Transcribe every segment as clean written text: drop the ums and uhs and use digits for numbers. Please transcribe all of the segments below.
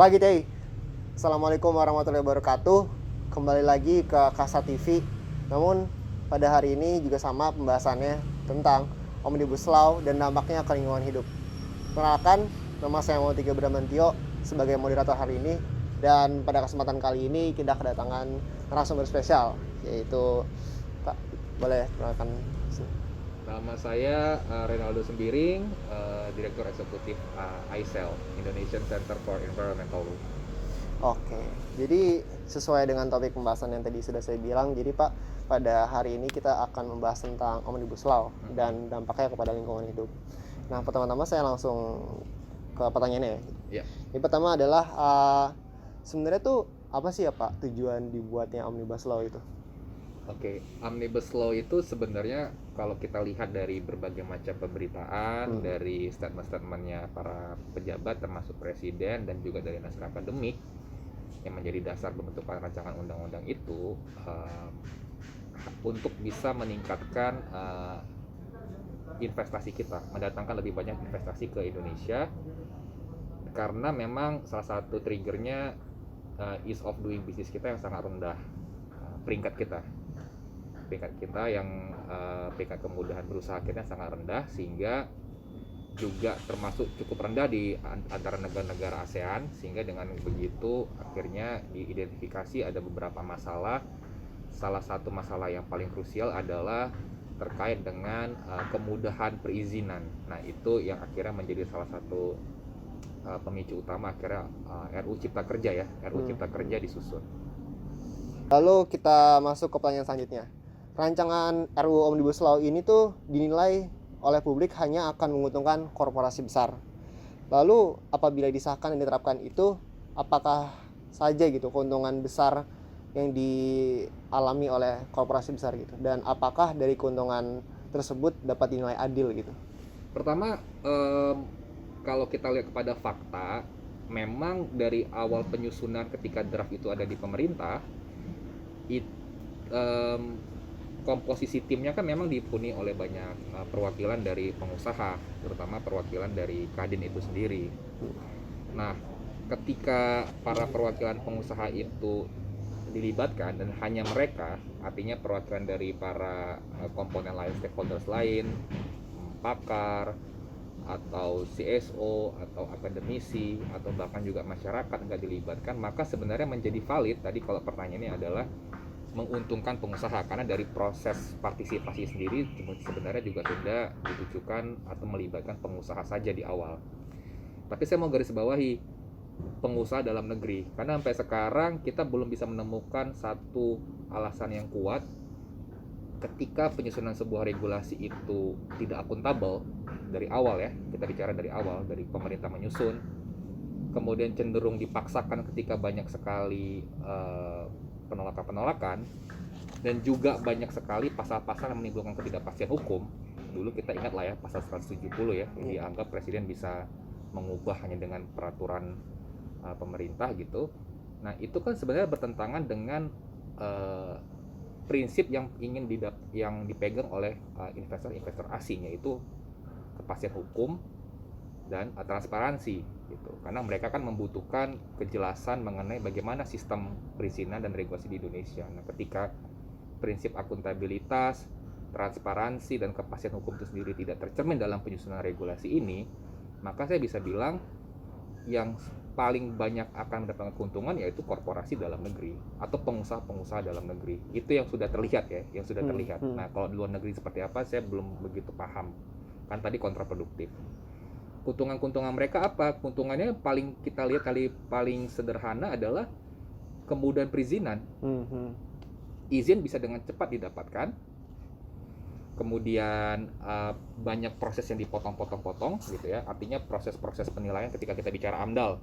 Pagi Teh. Assalamualaikum warahmatullahi wabarakatuh. Kembali lagi ke Kasa TV. Namun pada hari ini juga sama pembahasannya tentang Omnibus Law dan dampaknya ke lingkungan hidup. Perkenalkan, nama saya Mautiga Bramantio sebagai moderator hari ini. Dan pada kesempatan kali ini kita kedatangan narasumber spesial, yaitu Pak, boleh perkenalkan. Nama saya Renaldo Sembiring, Direktur Eksekutif ICEL, Indonesian Center for Environmental Law. Oke, jadi sesuai dengan topik pembahasan yang tadi sudah saya bilang, jadi Pak, pada hari ini kita akan membahas tentang Omnibus Law dan dampaknya kepada lingkungan hidup. Nah, pertama-tama saya langsung ke pertanyaannya ya. Ya, Yang pertama adalah sebenarnya tuh apa sih ya Pak tujuan dibuatnya Omnibus Law itu? oke. Omnibus Law itu sebenarnya kalau kita lihat dari berbagai macam pemberitaan, dari statement-statementnya para pejabat termasuk presiden dan juga dari naskah akademik yang menjadi dasar pembentukan rancangan undang-undang itu untuk bisa meningkatkan investasi kita, mendatangkan lebih banyak investasi ke Indonesia karena memang salah satu triggernya ease of doing business kita yang sangat rendah, peringkat kita yang peringkat kemudahan berusaha kita sangat rendah, sehingga juga termasuk cukup rendah di antara negara-negara ASEAN, sehingga dengan begitu akhirnya diidentifikasi ada beberapa masalah. Salah satu masalah yang paling krusial adalah terkait dengan kemudahan perizinan. Nah, itu yang akhirnya menjadi salah satu pemicu utama akhirnya RUU Cipta Kerja RUU Cipta Kerja disusun. Lalu kita masuk ke pertanyaan selanjutnya. Rancangan RUU Omnibus Law ini tuh dinilai oleh publik hanya akan menguntungkan korporasi besar. Lalu apabila disahkan dan diterapkan itu, apakah saja gitu keuntungan besar yang dialami oleh korporasi besar gitu? Dan apakah dari keuntungan tersebut dapat dinilai adil gitu? Pertama, kalau kita lihat kepada fakta, memang dari awal penyusunan ketika draft itu ada di pemerintah, komposisi timnya kan memang dipenuhi oleh banyak perwakilan dari pengusaha, terutama perwakilan dari Kadin itu sendiri. Nah, ketika para perwakilan pengusaha itu dilibatkan dan hanya mereka, artinya perwakilan dari para komponen lain, stakeholders lain, pakar atau CSO atau akademisi atau bahkan juga masyarakat nggak dilibatkan, maka sebenarnya menjadi valid. Tadi kalau pertanyaannya adalah menguntungkan pengusaha, karena dari proses partisipasi sendiri sebenarnya juga sudah ditujukan atau melibatkan pengusaha saja di awal. Tapi saya mau garis bawahi pengusaha dalam negeri, karena sampai sekarang kita belum bisa menemukan satu alasan yang kuat ketika penyusunan sebuah regulasi itu tidak akuntabel dari awal kita bicara dari awal, dari pemerintah menyusun, kemudian cenderung dipaksakan ketika banyak sekali penolakan dan juga banyak sekali pasal-pasal yang menimbulkan ketidakpastian hukum. Dulu kita ingat lah pasal 170 yang dianggap presiden bisa mengubah hanya dengan peraturan pemerintah gitu. Nah, itu kan sebenarnya bertentangan dengan prinsip yang yang dipegang oleh investor-investor asing, yaitu kepastian hukum dan transparansi gitu. Karena mereka kan membutuhkan kejelasan mengenai bagaimana sistem perizinan dan regulasi di Indonesia. Nah, ketika prinsip akuntabilitas, transparansi dan kepastian hukum itu sendiri tidak tercermin dalam penyusunan regulasi ini, maka saya bisa bilang yang paling banyak akan mendapatkan keuntungan yaitu korporasi dalam negeri atau pengusaha-pengusaha dalam negeri. Itu yang sudah terlihat yang sudah terlihat. Nah, kalau di luar negeri seperti apa saya belum begitu paham. Kan tadi kontraproduktif. Keuntungan mereka apa? Keuntungannya paling kita lihat paling sederhana adalah kemudahan perizinan. Izin bisa dengan cepat didapatkan. Kemudian banyak proses yang dipotong-potong gitu ya. Artinya proses-proses penilaian ketika kita bicara AMDAL.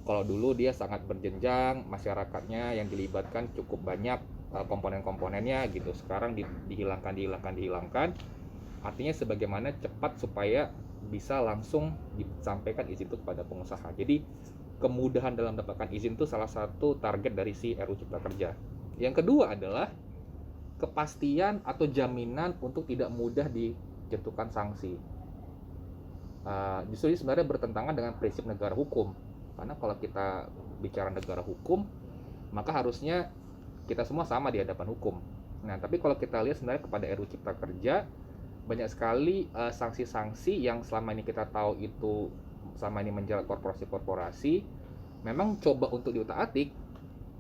Kalau dulu dia sangat berjenjang, masyarakatnya yang dilibatkan cukup banyak komponen-komponennya gitu. Sekarang dihilangkan. Artinya sebagaimana cepat supaya bisa langsung disampaikan izin itu kepada pengusaha. Jadi kemudahan dalam mendapatkan izin itu salah satu target dari si RUU Cipta Kerja. Yang kedua adalah kepastian atau jaminan untuk tidak mudah dijatuhkan sanksi. Justru ini sebenarnya bertentangan dengan prinsip negara hukum. Karena kalau kita bicara negara hukum, maka harusnya kita semua sama di hadapan hukum. Nah, tapi kalau kita lihat sebenarnya kepada RUU Cipta Kerja, banyak sekali sanksi-sanksi yang selama ini kita tahu itu selama ini menjerat korporasi-korporasi, memang coba untuk diutak-atik.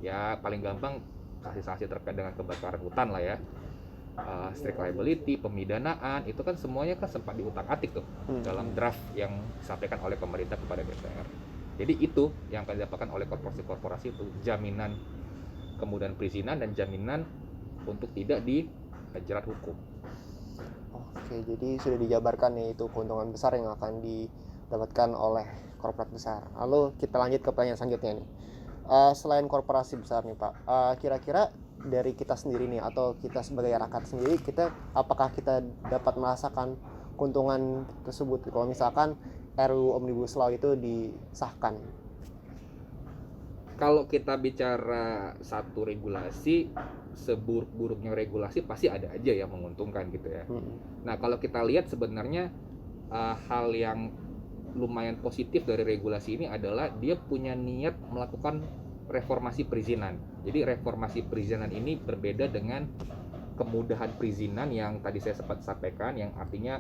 Ya paling gampang sanksi-sanksi terkait dengan kebakaran hutan lah ya, strict liability, pemidanaan, itu kan semuanya kan sempat diutak-atik tuh dalam draft yang disampaikan oleh pemerintah kepada DPR. Jadi itu yang akan didapatkan oleh korporasi-korporasi itu, jaminan kemudian perizinan dan jaminan untuk tidak dijerat hukum. Oke, jadi sudah dijabarkan nih itu keuntungan besar yang akan didapatkan oleh korporat besar. Lalu kita lanjut ke pertanyaan selanjutnya nih. Selain korporasi besar nih Pak, kira-kira dari kita sendiri nih atau kita sebagai rakyat sendiri, apakah kita dapat merasakan keuntungan tersebut kalau misalkan RUU Omnibus Law itu disahkan? Kalau kita bicara satu regulasi, seburuk-buruknya regulasi pasti ada aja yang menguntungkan gitu ya. Nah kalau kita lihat sebenarnya hal yang lumayan positif dari regulasi ini adalah dia punya niat melakukan reformasi perizinan. Jadi reformasi perizinan ini berbeda dengan kemudahan perizinan yang tadi saya sempat sampaikan, yang artinya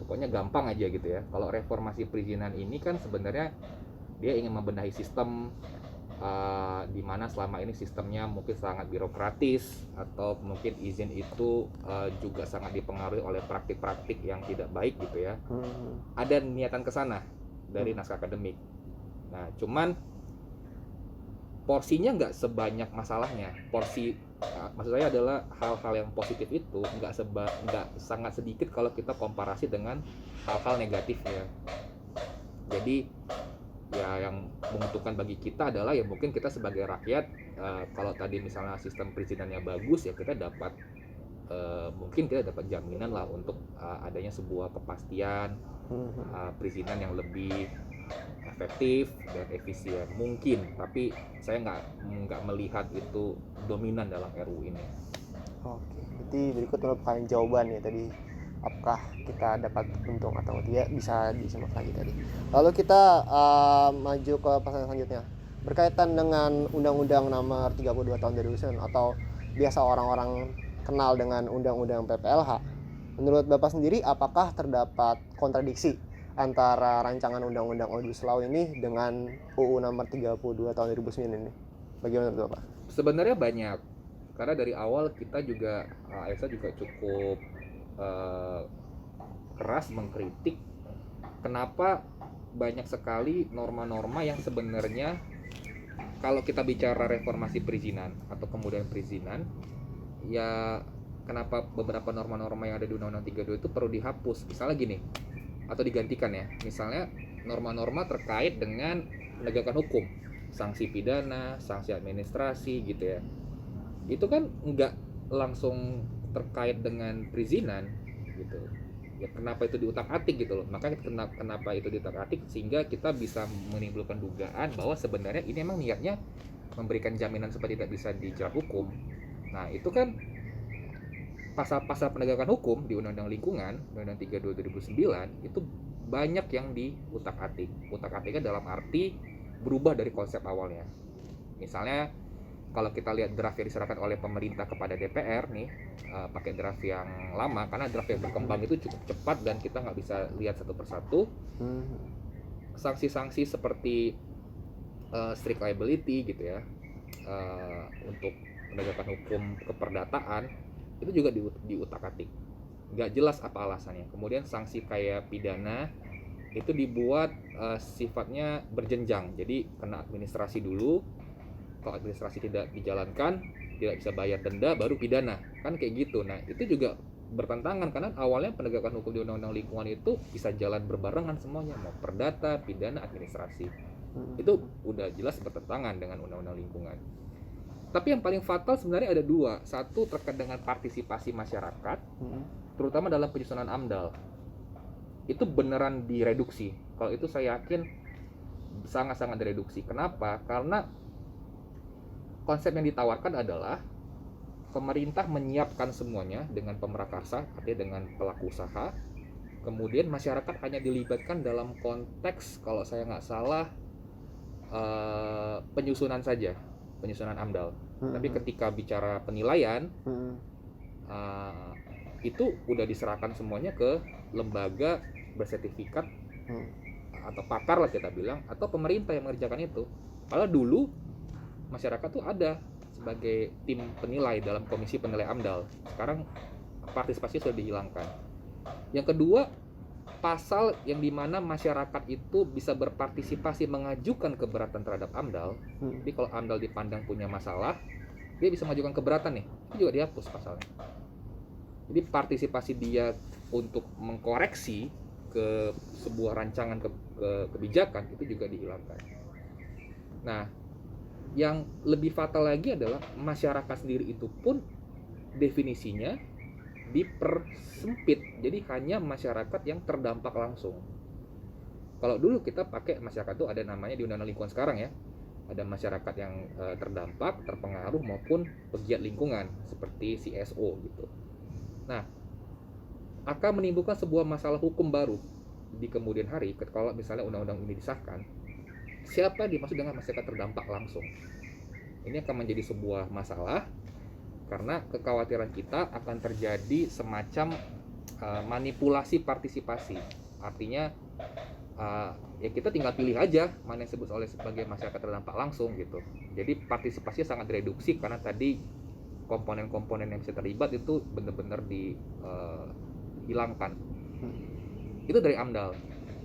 pokoknya gampang aja gitu ya. Kalau reformasi perizinan ini kan sebenarnya dia ingin membenahi sistem, di mana selama ini sistemnya mungkin sangat birokratis, atau mungkin izin itu juga sangat dipengaruhi oleh praktik-praktik yang tidak baik gitu ya. Ada niatan ke sana dari naskah akademik. Nah, cuman porsinya nggak sebanyak masalahnya. Maksud saya adalah hal-hal yang positif itu nggak sangat sedikit kalau kita komparasi dengan hal-hal negatifnya. Jadi ya yang menguntungkan bagi kita adalah ya mungkin kita sebagai rakyat, kalau tadi misalnya sistem perizinannya bagus ya kita dapat mungkin kita dapat jaminan lah untuk adanya sebuah kepastian perizinan yang lebih efektif dan efisien mungkin, tapi saya nggak melihat itu dominan dalam RUU ini. Oke, berarti berikut merupakan jawaban ya tadi, apakah kita dapat untung atau tidak, bisa disimak lagi tadi. Lalu kita maju ke pertanyaan selanjutnya berkaitan dengan Undang-Undang Nomor 32 Tahun 2009 atau biasa orang-orang kenal dengan Undang-Undang PPLH. Menurut Bapak sendiri, apakah terdapat kontradiksi antara rancangan Undang-Undang Omnibus Law ini dengan UU Nomor 32 Tahun 2009 ini? Bagaimana menurut Bapak? Sebenarnya banyak, karena dari awal kita juga ASA juga cukup keras mengkritik kenapa banyak sekali norma-norma yang sebenarnya kalau kita bicara reformasi perizinan atau kemudian perizinan, ya kenapa beberapa norma-norma yang ada di Undang-Undang 32 itu perlu dihapus, misalnya gini, atau digantikan ya, misalnya norma-norma terkait dengan penegakan hukum, sanksi pidana, sanksi administrasi gitu ya, itu kan nggak langsung terkait dengan perizinan gitu ya, kenapa itu diutak-atik gitu loh. Maka kenapa itu diutak-atik, sehingga kita bisa menimbulkan dugaan bahwa sebenarnya ini emang niatnya memberikan jaminan supaya tidak bisa dijerat hukum. Nah itu kan pasal-pasal penegakan hukum di Undang-Undang Lingkungan, Undang-Undang 32 2009 itu banyak yang diutak-atik. Utak-atiknya dalam arti berubah dari konsep awalnya. Misalnya kalau kita lihat draft yang diserahkan oleh pemerintah kepada DPR nih, pakai draft yang lama, karena draft yang berkembang itu cukup cepat dan kita nggak bisa lihat satu persatu. Sanksi-sanksi seperti strict liability gitu ya, untuk penegakan hukum keperdataan itu juga diutak-atik, nggak jelas apa alasannya. Kemudian sanksi kayak pidana itu dibuat sifatnya berjenjang, jadi kena administrasi dulu, kalau administrasi tidak dijalankan, tidak bisa bayar denda, baru pidana, kan kayak gitu. Nah itu juga bertentangan, karena awalnya penegakan hukum di Undang-Undang Lingkungan itu bisa jalan berbarengan semuanya, mau perdata, pidana, administrasi. Itu udah jelas bertentangan dengan Undang-Undang Lingkungan. Tapi yang paling fatal sebenarnya ada dua. Satu terkait dengan partisipasi masyarakat, terutama dalam penyusunan AMDAL. Itu beneran direduksi. Kalau itu saya yakin sangat-sangat direduksi. Kenapa? Karena konsep yang ditawarkan adalah pemerintah menyiapkan semuanya dengan pemrakarsa, artinya dengan pelaku usaha. Kemudian masyarakat hanya dilibatkan dalam konteks, kalau saya nggak salah, penyusunan saja, penyusunan AMDAL. Tapi ketika bicara penilaian, uh, itu udah diserahkan semuanya ke lembaga bersertifikat atau pakar lah kita bilang, atau pemerintah yang mengerjakan itu. Kalau dulu masyarakat tuh ada sebagai tim penilai dalam komisi penilai AMDAL. Sekarang partisipasi sudah dihilangkan. Yang kedua, pasal yang dimana masyarakat itu bisa berpartisipasi mengajukan keberatan terhadap AMDAL. Jadi kalau AMDAL dipandang punya masalah, dia bisa mengajukan keberatan nih, itu juga dihapus pasalnya. Jadi partisipasi dia untuk mengkoreksi ke sebuah rancangan kebijakan itu juga dihilangkan. Nah, yang lebih fatal lagi adalah masyarakat sendiri itu pun definisinya dipersempit, jadi hanya masyarakat yang terdampak langsung. Kalau dulu kita pakai masyarakat itu ada namanya di Undang-Undang Lingkungan sekarang ya, ada masyarakat yang terdampak, terpengaruh maupun pegiat lingkungan seperti CSO gitu. Nah, akan menimbulkan sebuah masalah hukum baru di kemudian hari kalau misalnya undang-undang ini disahkan. Siapa dimaksud dengan masyarakat terdampak langsung? Ini akan menjadi sebuah masalah karena kekhawatiran kita akan terjadi semacam manipulasi partisipasi. Artinya ya kita tinggal pilih aja mana yang disebut sebagai masyarakat terdampak langsung gitu. Jadi partisipasinya sangat direduksi karena tadi komponen-komponen yang bisa terlibat itu benar-benar dihilangkan. Itu dari AMDAL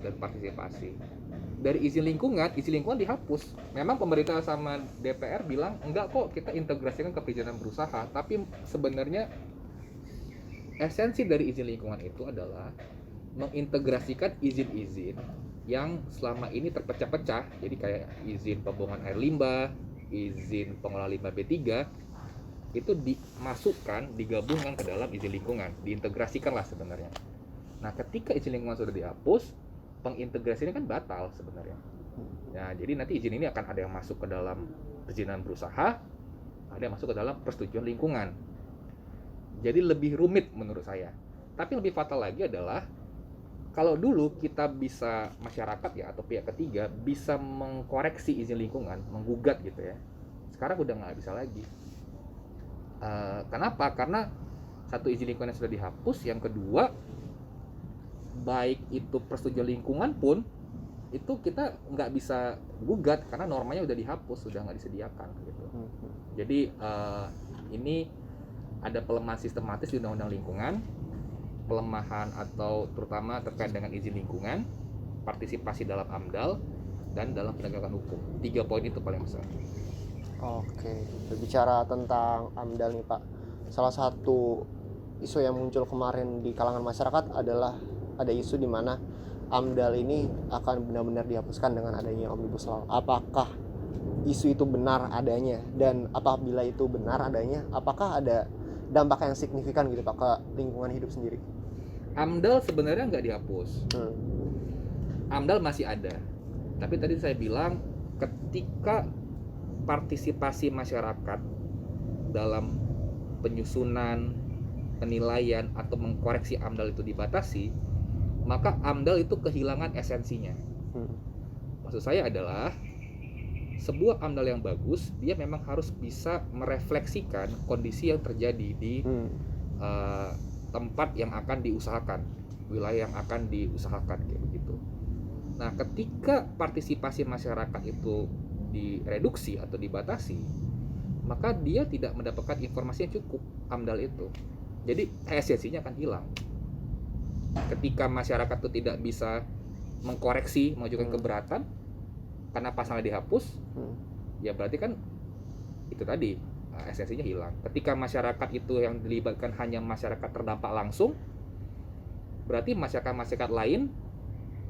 dan partisipasi. Dari izin lingkungan dihapus. Memang pemerintah sama DPR bilang enggak kok, kita integrasikan ke perizinan berusaha. Tapi sebenarnya esensi dari izin lingkungan itu adalah mengintegrasikan izin-izin yang selama ini terpecah-pecah. Jadi kayak izin pembuangan air limbah, izin pengelola limbah B3, itu dimasukkan, digabungkan ke dalam izin lingkungan, diintegrasikan lah sebenarnya. Nah, ketika izin lingkungan sudah dihapus, pengintegrasinya kan batal sebenarnya. Nah, jadi nanti izin ini akan ada yang masuk ke dalam perizinan berusaha, ada yang masuk ke dalam persetujuan lingkungan. Jadi lebih rumit menurut saya. Tapi lebih fatal lagi adalah kalau dulu kita bisa, masyarakat ya atau pihak ketiga bisa mengkoreksi izin lingkungan, menggugat gitu ya. Sekarang udah nggak bisa lagi. Kenapa? Karena satu, izin lingkungan sudah dihapus. Yang kedua, baik itu persetujuan lingkungan pun itu kita nggak bisa gugat karena normanya udah dihapus, sudah nggak disediakan gitu. Jadi ini ada pelemahan sistematis di Undang-Undang Lingkungan, pelemahan atau terutama terkait dengan izin lingkungan, partisipasi dalam AMDAL, dan dalam penegakan hukum. 3 poin itu paling besar. Oke, berbicara tentang AMDAL nih Pak, salah satu isu yang muncul kemarin di kalangan masyarakat adalah ada isu di mana AMDAL ini akan benar-benar dihapuskan dengan adanya Omnibus Law. Apakah isu itu benar adanya, dan apabila itu benar adanya, apakah ada dampak yang signifikan gitu Pak ke lingkungan hidup sendiri? AMDAL sebenarnya nggak dihapus. AMDAL masih ada. Tapi tadi saya bilang ketika partisipasi masyarakat dalam penyusunan, penilaian atau mengkoreksi AMDAL itu dibatasi, maka AMDAL itu kehilangan esensinya. Maksud saya adalah sebuah AMDAL yang bagus, dia memang harus bisa merefleksikan kondisi yang terjadi di tempat yang akan diusahakan, wilayah yang akan diusahakan kayak begitu. Nah, ketika partisipasi masyarakat itu direduksi atau dibatasi, maka dia tidak mendapatkan informasi yang cukup AMDAL itu. Jadi esensinya akan hilang. Ketika masyarakat itu tidak bisa mengkoreksi, mengajukan keberatan karena pasalnya dihapus, ya berarti kan itu tadi esensinya hilang. Ketika masyarakat itu yang dilibatkan hanya masyarakat terdampak langsung, berarti masyarakat lain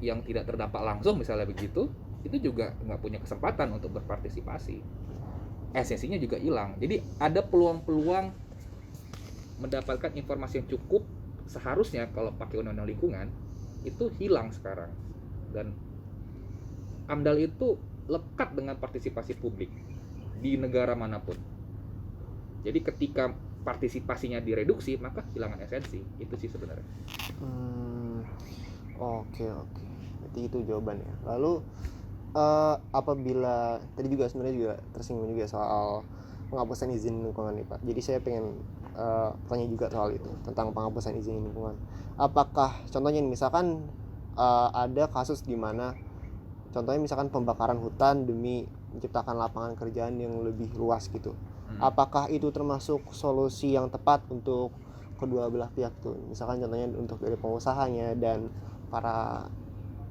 yang tidak terdampak langsung misalnya begitu, itu juga nggak punya kesempatan untuk berpartisipasi. Esensinya juga hilang. Jadi ada peluang-peluang mendapatkan informasi yang cukup seharusnya kalau pakai undang-undang lingkungan itu hilang sekarang. Dan AMDAL itu lekat dengan partisipasi publik di negara manapun. Jadi ketika partisipasinya direduksi, maka hilangan esensi. Itu sih sebenarnya. Oke. Berarti itu jawabannya. Lalu Apabila tadi juga sebenarnya juga tersinggung juga soal penghapusan izin lingkungan nih Pak. Jadi saya pengen tanya juga soal itu tentang penghapusan izin lingkungan. Apakah contohnya nih, misalkan ada kasus di mana contohnya misalkan pembakaran hutan demi menciptakan lapangan kerjaan yang lebih luas gitu. Apakah itu termasuk solusi yang tepat untuk kedua belah pihak tuh? Misalkan contohnya untuk dari pengusahanya dan para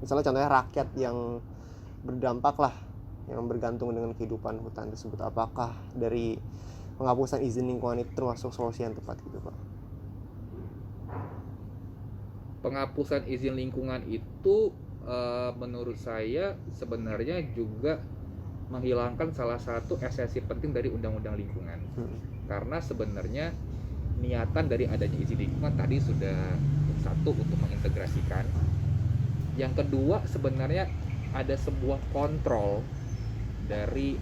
misalnya contohnya rakyat yang berdampak lah, yang bergantung dengan kehidupan hutan tersebut. Apakah dari penghapusan izin lingkungan itu termasuk solusi yang tepat gitu Pak? Penghapusan izin lingkungan itu menurut saya sebenarnya juga menghilangkan salah satu esensi penting dari undang-undang lingkungan. Karena sebenarnya niatan dari adanya izin lingkungan tadi sudah satu untuk mengintegrasikan. Yang kedua sebenarnya ada sebuah kontrol dari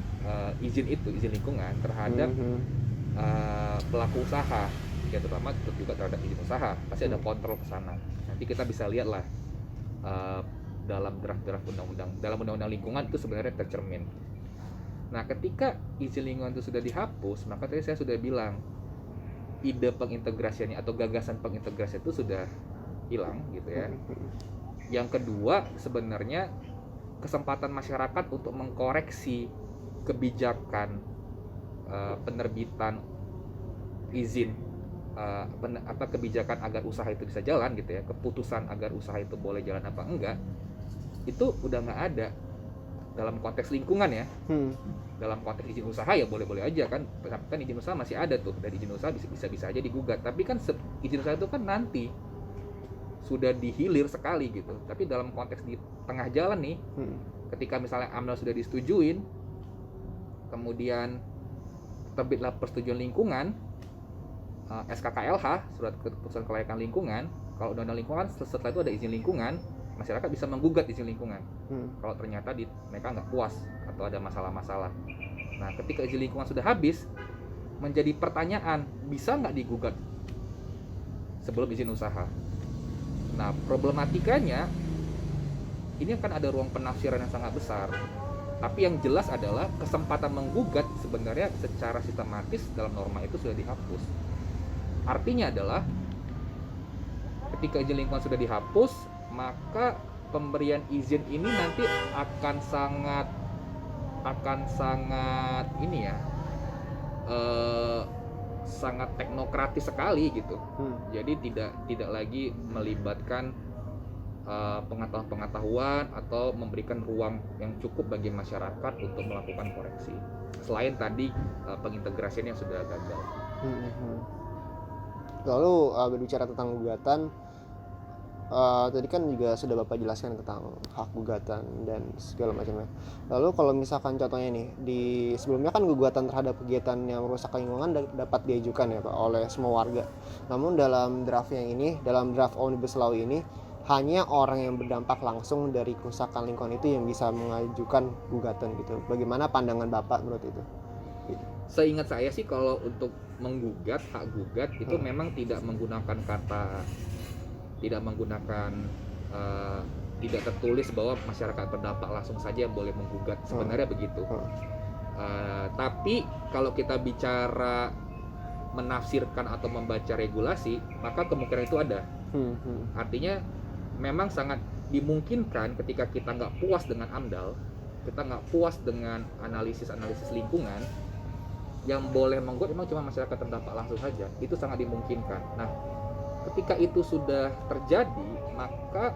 izin lingkungan terhadap pelaku usaha, ya terutama juga terhadap izin usaha pasti ada kontrol ke sana. Nanti kita bisa lihat lah dalam draft undang-undang lingkungan itu sebenarnya tercermin. Nah, ketika izin lingkungan itu sudah dihapus, maka tadi saya sudah bilang ide pengintegrasiannya atau gagasan pengintegrasian itu sudah hilang gitu ya. Yang kedua sebenarnya kesempatan masyarakat untuk mengkoreksi kebijakan penerbitan izin kebijakan agar usaha itu bisa jalan gitu ya, keputusan agar usaha itu boleh jalan apa enggak, itu udah nggak ada dalam konteks lingkungan ya. Dalam konteks izin usaha ya boleh-boleh aja kan izin usaha masih ada tuh, dari izin usaha bisa aja digugat, tapi kan izin usaha itu kan nanti sudah dihilir sekali gitu. Tapi dalam konteks di tengah jalan nih, ketika misalnya AMDAL sudah disetujuin, kemudian terbitlah persetujuan lingkungan, SKKLH, surat keputusan kelayakan lingkungan. Kalau undang-undang lingkungan setelah itu ada izin lingkungan, masyarakat bisa menggugat izin lingkungan kalau ternyata mereka nggak puas atau ada masalah-masalah. Nah, ketika izin lingkungan sudah habis, menjadi pertanyaan, bisa nggak digugat sebelum izin usaha? Nah, problematikanya ini akan ada ruang penafsiran yang sangat besar. Tapi yang jelas adalah kesempatan menggugat sebenarnya secara sistematis dalam norma itu sudah dihapus. Artinya adalah ketika izin lingkungan sudah dihapus, maka pemberian izin ini nanti akan sangat ini ya, sangat teknokratis sekali gitu. Jadi tidak lagi melibatkan pengetahuan atau memberikan ruang yang cukup bagi masyarakat untuk melakukan koreksi. Selain tadi pengintegrasian yang sudah gagal. Lalu berbicara tentang gugatan, tadi kan juga sudah Bapak jelaskan tentang hak gugatan dan segala macamnya. Lalu kalau misalkan contohnya nih, di sebelumnya kan gugatan terhadap kegiatan yang merusak lingkungan dapat diajukan ya Pak oleh semua warga. Namun dalam draft yang ini, dalam draft Omnibus Law ini, hanya orang yang berdampak langsung dari kerusakan lingkungan itu yang bisa mengajukan gugatan gitu. Bagaimana pandangan Bapak menurut itu? Seingat saya sih kalau untuk menggugat, hak gugat itu memang tidak menggunakan tidak tertulis bahwa masyarakat berdampak langsung saja boleh menggugat, sebenarnya begitu. Tapi kalau kita bicara menafsirkan atau membaca regulasi, maka kemungkinan itu ada. Artinya memang sangat dimungkinkan ketika kita nggak puas dengan AMDAL, kita nggak puas dengan analisis lingkungan, yang boleh menggugat memang cuma masyarakat terdampak langsung saja. Itu sangat dimungkinkan. Nah, ketika itu sudah terjadi, maka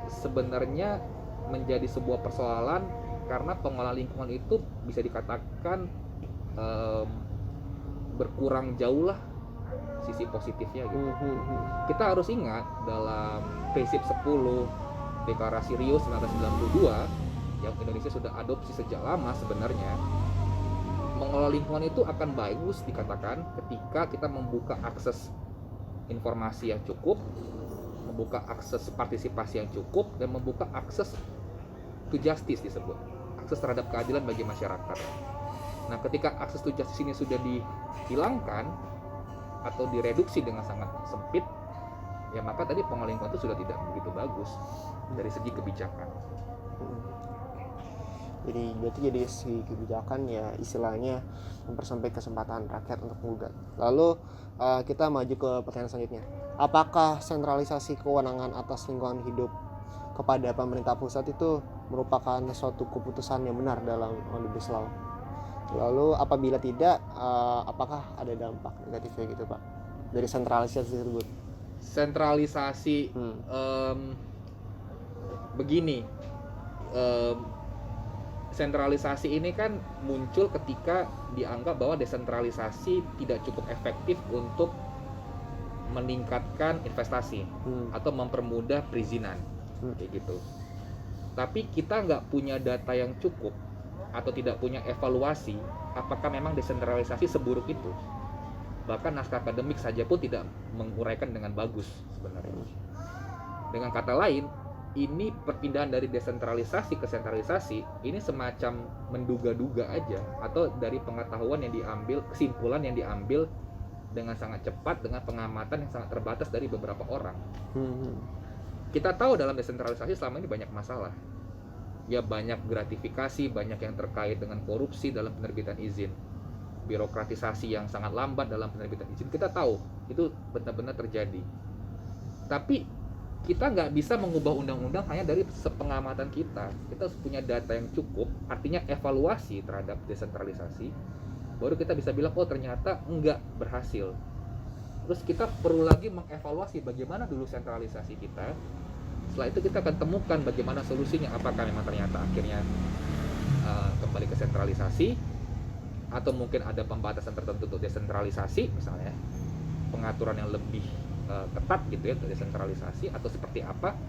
sebenarnya menjadi sebuah persoalan karena pengelola lingkungan itu bisa dikatakan berkurang jauh lah sisi positifnya gitu. Kita harus ingat dalam prinsip 10 Deklarasi Rio 1992 yang Indonesia sudah adopsi sejak lama sebenarnya, mengelola lingkungan itu akan bagus dikatakan ketika kita membuka akses informasi yang cukup, membuka akses partisipasi yang cukup, dan membuka akses to justice disebut, akses terhadap keadilan bagi masyarakat. Nah, ketika akses to justice ini sudah dihilangkan atau direduksi dengan sangat sempit, ya maka tadi pengelola lingkungan itu sudah tidak begitu bagus dari segi kebijakan. Jadi segi kebijakan ya istilahnya mempersempit kesempatan rakyat untuk menggugat. Lalu kita maju ke pertanyaan selanjutnya. Apakah sentralisasi kewenangan atas lingkungan hidup kepada pemerintah pusat itu merupakan suatu keputusan yang benar dalam Omnibus Law? Lalu apabila tidak, apakah ada dampak negatifnya gitu Pak dari sentralisasi tersebut? Sentralisasi begini, sentralisasi ini kan muncul ketika dianggap bahwa desentralisasi tidak cukup efektif untuk meningkatkan investasi atau mempermudah perizinan kayak gitu. Tapi kita nggak punya data yang cukup atau tidak punya evaluasi apakah memang desentralisasi seburuk itu. Bahkan naskah akademik saja pun tidak menguraikan dengan bagus sebenarnya. Dengan kata lain, ini perpindahan dari desentralisasi ke sentralisasi ini semacam menduga-duga aja, atau dari pengetahuan yang diambil, kesimpulan yang diambil dengan sangat cepat dengan pengamatan yang sangat terbatas dari beberapa orang. Kita tahu dalam desentralisasi selama ini banyak masalah. Ya banyak gratifikasi, banyak yang terkait dengan korupsi dalam penerbitan izin, birokratisasi yang sangat lambat dalam penerbitan izin. Kita tahu itu benar-benar terjadi. Tapi kita nggak bisa mengubah undang-undang hanya dari sepengamatan kita. Kita harus punya data yang cukup, artinya evaluasi terhadap desentralisasi. Baru kita bisa bilang, oh ternyata nggak berhasil. Terus kita perlu lagi mengevaluasi bagaimana dulu sentralisasi kita. Setelah itu kita akan temukan bagaimana solusinya. Apakah memang ternyata akhirnya kembali ke sentralisasi, atau mungkin ada pembatasan tertentu untuk desentralisasi, misalnya pengaturan yang lebih ketat gitu ya untuk desentralisasi, atau seperti apa.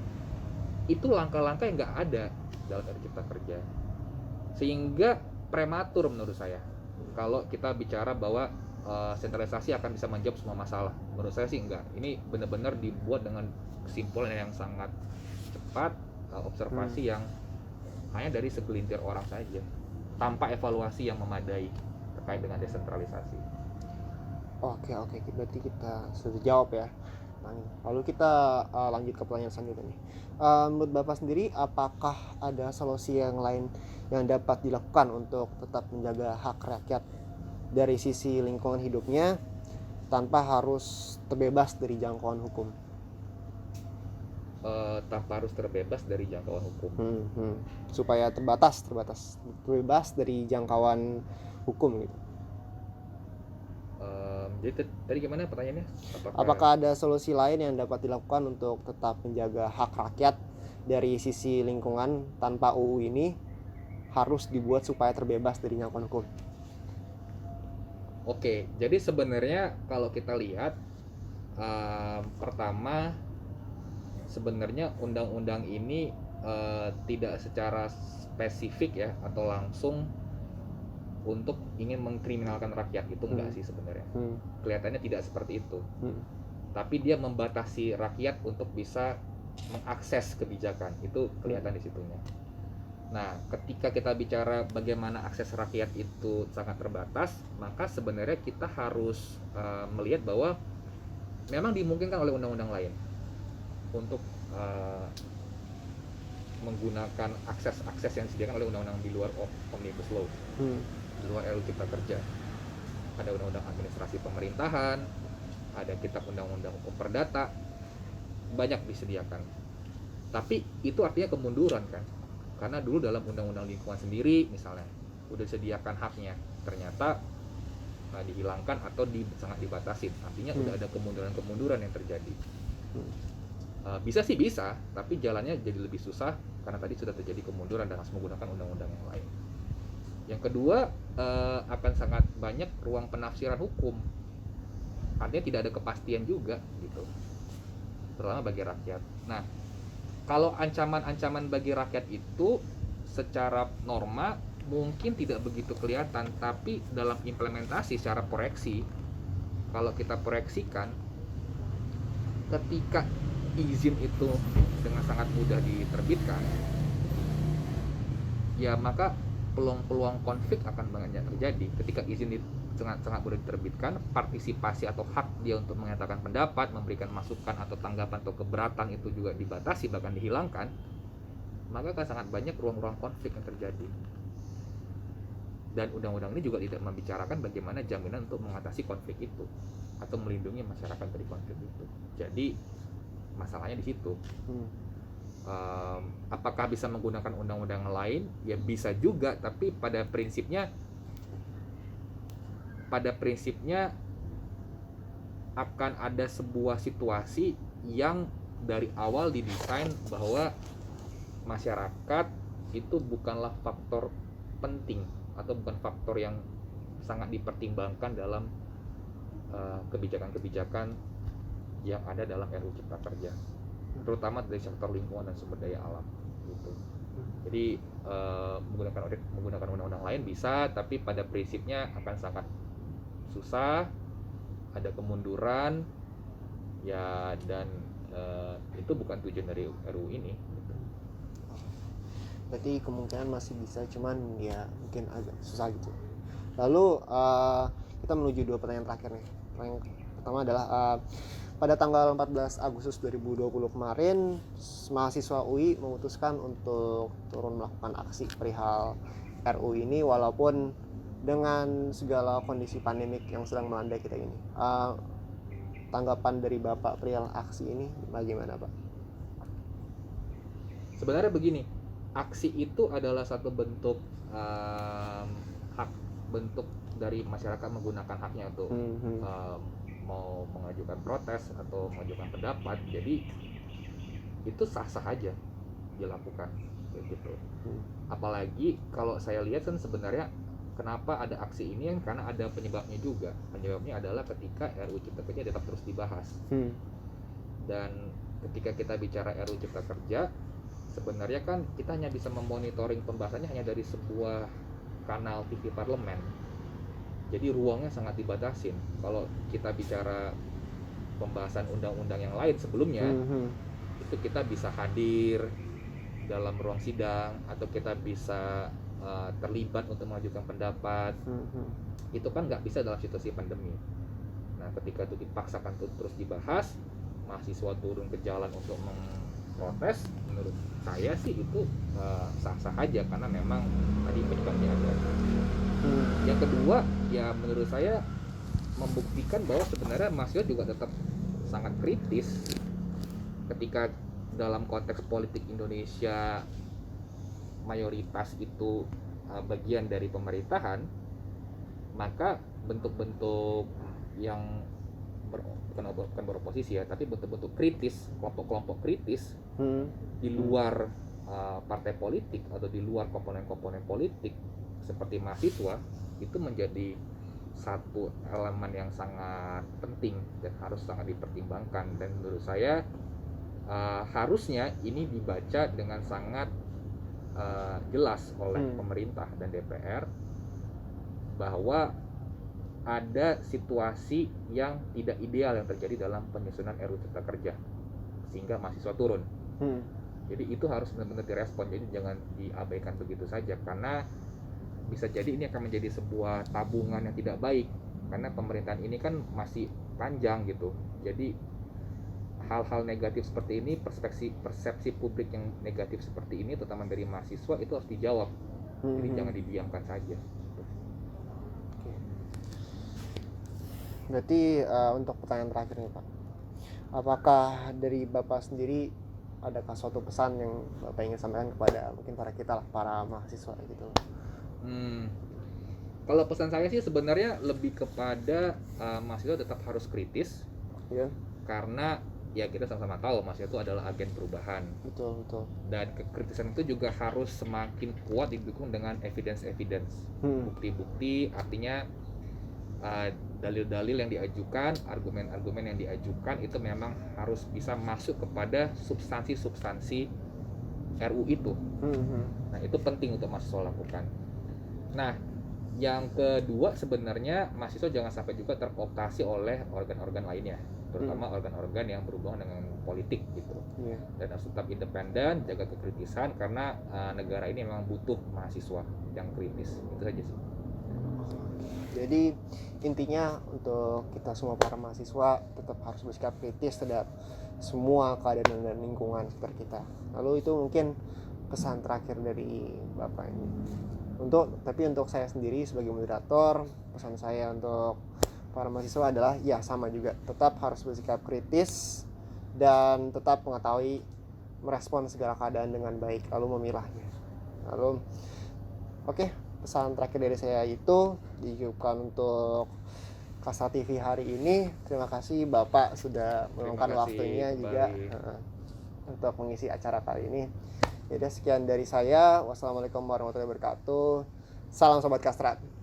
Itu langkah-langkah yang nggak ada dalam RUU Cipta Kerja, sehingga prematur menurut saya kalau kita bicara bahwa sentralisasi akan bisa menjawab semua masalah. Menurut saya sih enggak. Ini benar-benar dibuat dengan kesimpulan yang sangat cepat, observasi yang hanya dari segelintir orang saja, tanpa evaluasi yang memadai terkait dengan desentralisasi. Oke, berarti kita sudah jawab ya. Lalu kita lanjut ke pertanyaan selanjutnya nih. Menurut Bapak sendiri, apakah ada solusi yang lain yang dapat dilakukan untuk tetap menjaga hak rakyat dari sisi lingkungan hidupnya tanpa harus terbebas dari jangkauan hukum? Tanpa harus terbebas dari jangkauan hukum. Supaya terbebas dari jangkauan hukum gitu. Jadi tadi gimana pertanyaannya? Apakah ada solusi lain yang dapat dilakukan untuk tetap menjaga hak rakyat dari sisi lingkungan tanpa UU ini harus dibuat supaya terbebas dari jangkauan hukum? Oke, jadi sebenarnya kalau kita lihat, pertama sebenarnya undang-undang ini tidak secara spesifik ya atau langsung untuk ingin mengkriminalkan rakyat, itu enggak sih sebenarnya. Kelihatannya tidak seperti itu. Tapi dia membatasi rakyat untuk bisa mengakses kebijakan, itu kelihatan di situnya. Nah, ketika kita bicara bagaimana akses rakyat itu sangat terbatas, maka sebenarnya kita harus melihat bahwa memang dimungkinkan oleh undang-undang lain untuk menggunakan akses yang disediakan oleh undang-undang di luar Omnibus Law, di luar RUU Cipta Kerja. Ada undang-undang administrasi pemerintahan, ada kitab undang-undang hukum perdata, banyak disediakan. Tapi itu artinya kemunduran kan? Karena dulu dalam undang-undang lingkungan sendiri misalnya udah disediakan haknya, ternyata dihilangkan atau sangat dibatasi. Artinya udah ada kemunduran yang terjadi. Bisa sih bisa, tapi jalannya jadi lebih susah karena tadi sudah terjadi kemunduran dan harus menggunakan undang-undang yang lain. Yang kedua, akan sangat banyak ruang penafsiran hukum. Artinya tidak ada kepastian juga gitu, terutama bagi rakyat. Nah, kalau ancaman-ancaman bagi rakyat itu secara norma mungkin tidak begitu kelihatan, tapi dalam implementasi secara proyeksi, kalau kita proyeksikan, ketika izin itu dengan sangat mudah diterbitkan, ya maka peluang-peluang konflik akan banyak terjadi. Ketika izin sangat mudah diterbitkan, partisipasi atau hak dia untuk menyatakan pendapat, memberikan masukan atau tanggapan atau keberatan itu juga dibatasi, bahkan dihilangkan, maka akan sangat banyak ruang-ruang konflik yang terjadi. Dan undang-undang ini juga tidak membicarakan bagaimana jaminan untuk mengatasi konflik itu atau melindungi masyarakat dari konflik itu. Jadi masalahnya di situ. Apakah bisa menggunakan undang-undang lain? Ya bisa juga, tapi pada prinsipnya akan ada sebuah situasi yang dari awal didesain bahwa masyarakat itu bukanlah faktor penting atau bukan faktor yang sangat dipertimbangkan dalam kebijakan-kebijakan yang ada dalam RUU Cipta Kerja, terutama dari sektor lingkungan dan sumber daya alam gitu. Jadi menggunakan undang-undang lain bisa, tapi pada prinsipnya akan sangat susah, ada kemunduran ya, dan itu bukan tujuan dari RUU ini gitu. Berarti kemungkinan masih bisa, cuman ya mungkin agak susah gitu. Lalu kita menuju 2 pertanyaan terakhir nih. Yang pertama adalah pada tanggal 14 Agustus 2020 kemarin, mahasiswa UI memutuskan untuk turun melakukan aksi perihal RUU ini, walaupun dengan segala kondisi pandemik yang sedang melanda kita ini. Tanggapan dari Bapak perihal aksi ini bagaimana, Pak? Sebenarnya begini, aksi itu adalah satu bentuk bentuk dari masyarakat menggunakan haknya untuk mau mengajukan protes atau mengajukan pendapat. Jadi itu sah-sah aja dilakukan gitu. Apalagi kalau saya lihat kan sebenarnya kenapa ada aksi ini kan karena ada penyebabnya juga. Penyebabnya adalah ketika RUU Cipta Kerja tetap terus dibahas. Dan ketika kita bicara RUU Cipta Kerja, sebenarnya kan kita hanya bisa memonitoring pembahasannya hanya dari sebuah kanal TV parlemen. Jadi ruangnya sangat dibatasin. Kalau kita bicara pembahasan undang-undang yang lain sebelumnya, itu kita bisa hadir dalam ruang sidang atau kita bisa terlibat untuk mengajukan pendapat. Itu kan nggak bisa dalam situasi pandemi. Nah, ketika itu dipaksakan terus dibahas, mahasiswa turun ke jalan untuk memprotes, menurut saya sih itu sah-sah aja karena memang tadi penyebabnya ada. Yang kedua, ya menurut saya membuktikan bahwa sebenarnya mahasiswa juga tetap sangat kritis ketika dalam konteks politik Indonesia mayoritas itu bagian dari pemerintahan, maka bentuk-bentuk yang bukan beroposisi ya, tapi bentuk-bentuk kritis, kelompok-kelompok kritis di luar partai politik atau di luar komponen-komponen politik seperti mahasiswa itu menjadi satu elemen yang sangat penting dan harus sangat dipertimbangkan. Dan menurut saya harusnya ini dibaca dengan sangat jelas oleh pemerintah dan DPR bahwa ada situasi yang tidak ideal yang terjadi dalam penyusunan RUU Cipta Kerja sehingga mahasiswa turun. Jadi itu harus benar-benar direspon, jadi jangan diabaikan begitu saja karena bisa jadi ini akan menjadi sebuah tabungan yang tidak baik karena pemerintahan ini kan masih panjang gitu. Jadi hal-hal negatif seperti ini, persepsi publik yang negatif seperti ini terutama dari mahasiswa itu harus dijawab. Jadi jangan didiamkan saja. Berarti untuk pertanyaan terakhir nih Pak, apakah dari Bapak sendiri adakah suatu pesan yang Bapak ingin sampaikan kepada mungkin para kita lah, para mahasiswa gitu? Kalau pesan saya sih sebenarnya lebih kepada mahasiswa tetap harus kritis, karena ya kita sama-sama tahu mahasiswa itu adalah agen perubahan. Betul. Dan kekritisan itu juga harus semakin kuat didukung dengan evidence, bukti-bukti, artinya dalil-dalil yang diajukan, argumen-argumen yang diajukan itu memang harus bisa masuk kepada substansi RU itu. Nah, itu penting untuk mahasiswa lakukan. Nah, yang kedua sebenarnya mahasiswa jangan sampai juga terkooptasi oleh organ-organ lainnya, terutama organ-organ yang berhubungan dengan politik gitu. Dan harus tetap independen, jaga kekritisan karena negara ini memang butuh mahasiswa yang kritis. Itu saja sih. Jadi intinya untuk kita semua para mahasiswa tetap harus bersikap kritis terhadap semua keadaan dan lingkungan sekitar kita. Lalu itu mungkin pesan terakhir dari Bapak ini. Tapi untuk saya sendiri sebagai moderator, pesan saya untuk para mahasiswa adalah ya sama juga, tetap harus bersikap kritis dan tetap mengetahui merespon segala keadaan dengan baik lalu memilahnya. Lalu oke, pesan terakhir dari saya itu dicukupkan untuk Kasa TV hari ini. Terima kasih Bapak sudah meluangkan waktunya juga untuk mengisi acara kali ini. Jadi sekian dari saya. Wassalamualaikum warahmatullahi wabarakatuh. Salam Sobat Kastrat.